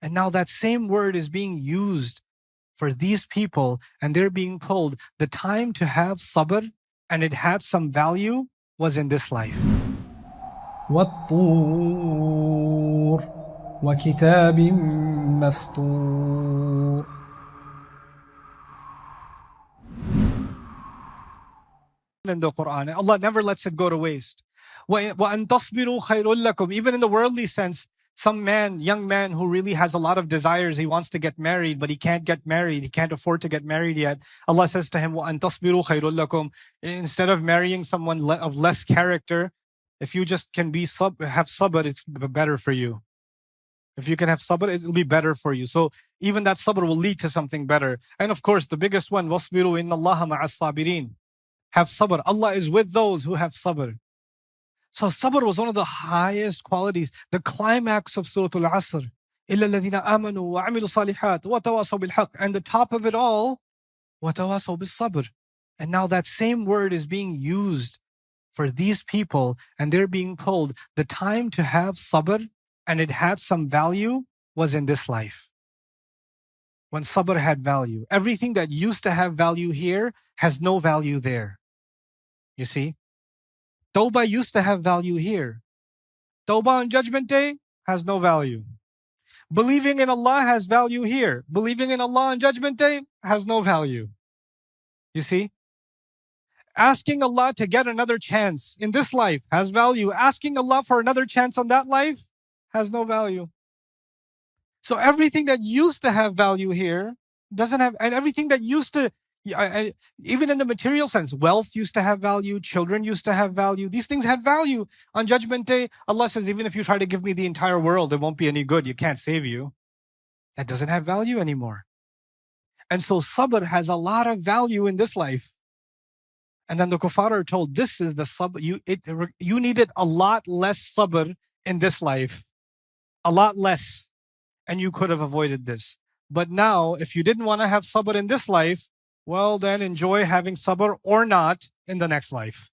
And now that same word is being used for these people, and they're being told the time to have sabr and it had some value was in this life. والطور وكتاب مسطور. In the Quran, Allah never lets it go to waste. وَأَن تَصْبِرُوا خَيْرٌ لَكُمْ. Even in the worldly sense, some young man who really has a lot of desires, he wants to get married, but he can't get married, he can't afford to get married yet. Allah says to him, وَأَن تَصْبِرُوا خَيْرٌ لَكُمْ. Instead of marrying someone of less character, if you just can have sabr, it's better for you. If you can have sabr, it will be better for you. So even that sabr will lead to something better. And of course, the biggest one, وَاصْبِرُوا إِنَّ اللَّهَ مَعَ الصَّابِرِينَ. Have sabr. Allah is with those who have sabr. So sabr was one of the highest qualities, the climax of Surah Al-Asr. إِلَّا الَّذِينَ آمَنُوا وَعَمِلُوا الصَّالِحَاتِ وَتَوَاصَوْا بِالْحَقِّ. And the top of it all, وَتَوَاصَوْا بِالصَّبْرِ. And now that same word is being used for these people, and they're being told the time to have sabr and it had some value was in this life. When sabr had value. Everything that used to have value here has no value there. You see? Tawbah used to have value here. Tawbah on Judgment Day has no value. Believing in Allah has value here. Believing in Allah on Judgment Day has no value. You see? Asking Allah to get another chance in this life has value. Asking Allah for another chance on that life has no value. So everything that used to have value here doesn't have, and everything that used to, even in the material sense, wealth used to have value, children used to have value. These things had value. On Judgment Day, Allah says, even if you try to give me the entire world, it won't be any good. You can't save you. That doesn't have value anymore. And so sabr has a lot of value in this life. And then the kuffar are told, this is the sabr. You needed a lot less sabr in this life. A lot less. And you could have avoided this. But now, if you didn't want to have sabr in this life, well then enjoy having sabr or not in the next life.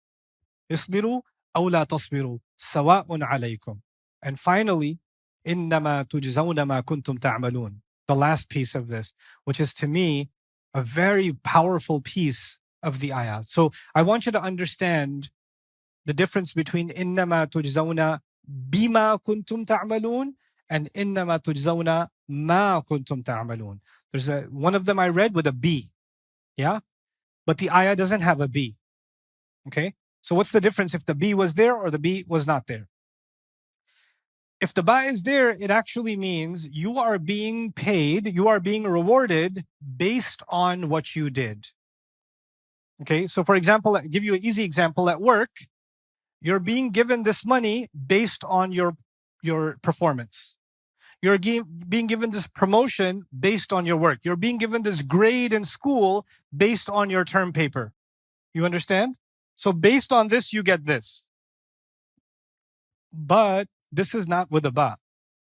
Isbiru aw la tasbiru, sawa'un alaykum. And finally, innama tujzawna ma kuntum ta'malun. The last piece of this, which is to me a very powerful piece of the ayah. So I want you to understand the difference between innama tujzawna bima kuntum ta'malun and innama tujzawna ma kuntum ta'malun. There's one of them I read with a B, yeah? But the ayah doesn't have a B, okay? So what's the difference if the B was there or the B was not there? If the ba is there, it actually means you are being paid, you are being rewarded based on what you did. Okay, so for example, I'll give you an easy example. At work, you're being given this money based on your performance. You're being given this promotion based on your work. You're being given this grade in school based on your term paper. You understand? So based on this, you get this. But this is not with a ba.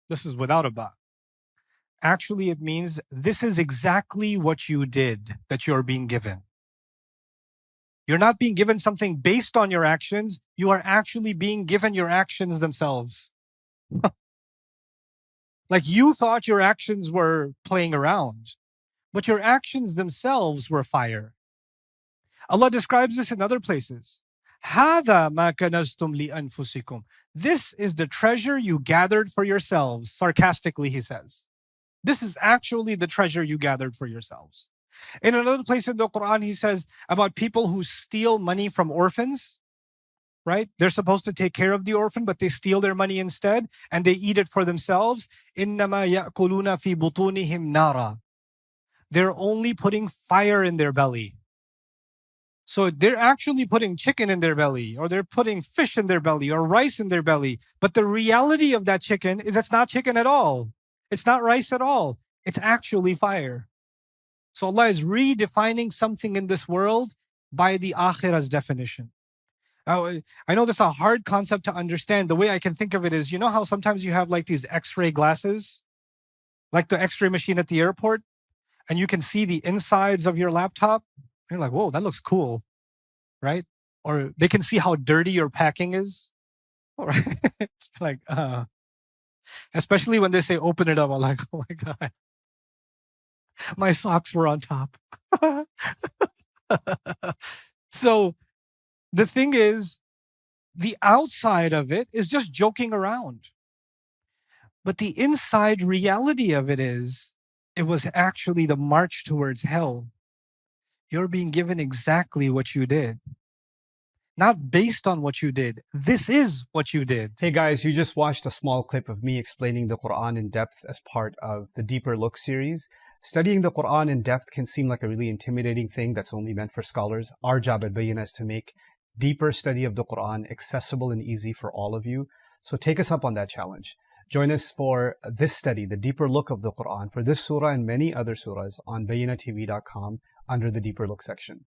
This is without a ba. Actually, it means this is exactly what you did that you're being given. You're not being given something based on your actions. You are actually being given your actions themselves. Like you thought your actions were playing around, but your actions themselves were fire. Allah describes this in other places. هَذَا مَا كَنَزْتُمْ لِأَنفُسِكُمْ. This is the treasure you gathered for yourselves. Sarcastically, he says. This is actually the treasure you gathered for yourselves. In another place in the Quran, he says about people who steal money from orphans, right? They're supposed to take care of the orphan, but they steal their money instead and they eat it for themselves. إِنَّمَا يَأْكُلُونَ فِي بُطُونِهِمْ نَارًا. They're only putting fire in their belly. So they're actually putting chicken in their belly, or they're putting fish in their belly, or rice in their belly. But the reality of that chicken is it's not chicken at all. It's not rice at all. It's actually fire. So Allah is redefining something in this world by the akhirah's definition. Now, I know this is a hard concept to understand. The way I can think of it is, you know how sometimes you have like these x-ray glasses, like the x-ray machine at the airport, and you can see the insides of your laptop? You're like, whoa, that looks cool, right? Or they can see how dirty your packing is. Right? Like, Especially when they say open it up, I'm like, oh my God, my socks were on top. So the thing is, the outside of it is just joking around. But the inside reality of it is, it was actually the march towards hell. You're being given exactly what you did. Not based on what you did. This is what you did. Hey guys, you just watched a small clip of me explaining the Quran in depth as part of the Deeper Look series. Studying the Quran in depth can seem like a really intimidating thing that's only meant for scholars. Our job at Bayyinah is to make deeper study of the Quran accessible and easy for all of you. So take us up on that challenge. Join us for this study, the Deeper Look of the Quran, for this surah and many other surahs on BayyinahTV.com under the Deeper Look section.